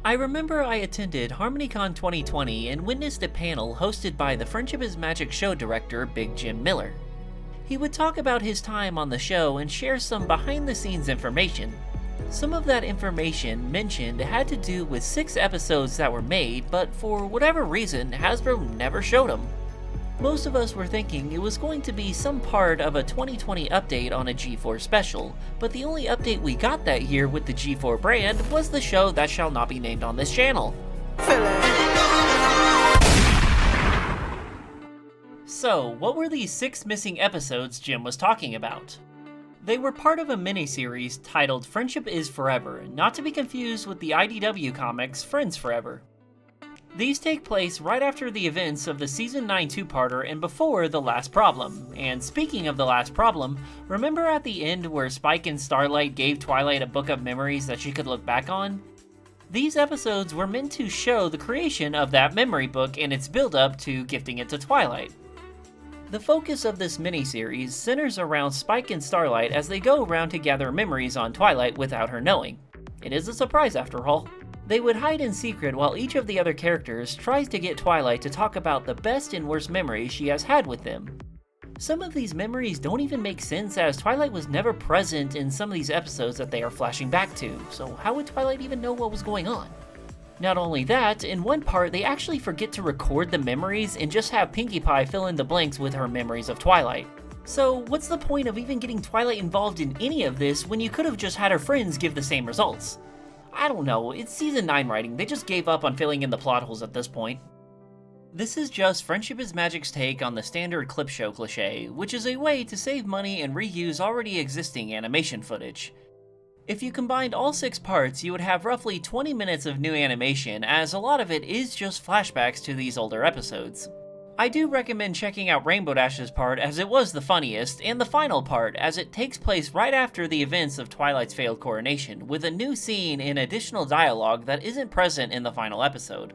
I remember I attended HarmonyCon 2020 and witnessed a panel hosted by the Friendship is Magic show director Big Jim Miller. He would talk about his time on the show and share some behind-the-scenes information. Some of that information mentioned had to do with 6 episodes that were made, but for whatever reason, Hasbro never showed them. Most of us were thinking it was going to be some part of a 2020 update on a G4 special, but the only update we got that year with the G4 brand was the show that shall not be named on this channel. So, what were these 6 missing episodes Jim was talking about? They were part of a miniseries titled Friendship is Forever, not to be confused with the IDW comics Friends Forever. These take place right after the events of the Season 9 two-parter and before The Last Problem. And speaking of The Last Problem, remember at the end where Spike and Starlight gave Twilight a book of memories that she could look back on? These episodes were meant to show the creation of that memory book and its build-up to gifting it to Twilight. The focus of this miniseries centers around Spike and Starlight as they go around to gather memories on Twilight without her knowing. It is a surprise after all. They would hide in secret while each of the other characters tries to get Twilight to talk about the best and worst memories she has had with them. Some of these memories don't even make sense as Twilight was never present in some of these episodes that they are flashing back to, so how would Twilight even know what was going on? Not only that, in one part they actually forget to record the memories and just have Pinkie Pie fill in the blanks with her memories of Twilight. So what's the point of even getting Twilight involved in any of this when you could have just had her friends give the same results? I don't know, it's Season 9 writing, they just gave up on filling in the plot holes at this point. This is just Friendship is Magic's take on the standard Clipshow cliché, which is a way to save money and reuse already existing animation footage. If you combined all 6 parts, you would have roughly 20 minutes of new animation, as a lot of it is just flashbacks to these older episodes. I do recommend checking out Rainbow Dash's part as it was the funniest, and the final part as it takes place right after the events of Twilight's failed coronation, with a new scene and additional dialogue that isn't present in the final episode.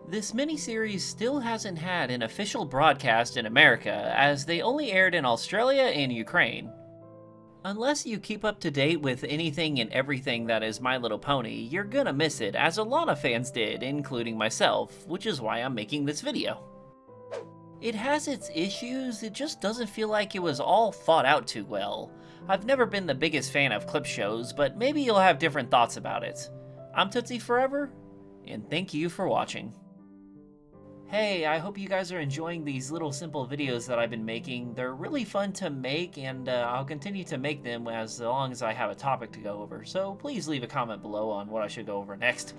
This miniseries still hasn't had an official broadcast in America, as they only aired in Australia and Ukraine. Unless you keep up to date with anything and everything that is My Little Pony, you're gonna miss it, as a lot of fans did, including myself, which is why I'm making this video. It has its issues, it just doesn't feel like it was all thought out too well. I've never been the biggest fan of clip shows, but maybe you'll have different thoughts about it. I'm Tootsie Forever, and thank you for watching. Hey, I hope you guys are enjoying these little simple videos that I've been making. They're really fun to make, and I'll continue to make them as long as I have a topic to go over. So please leave a comment below on what I should go over next.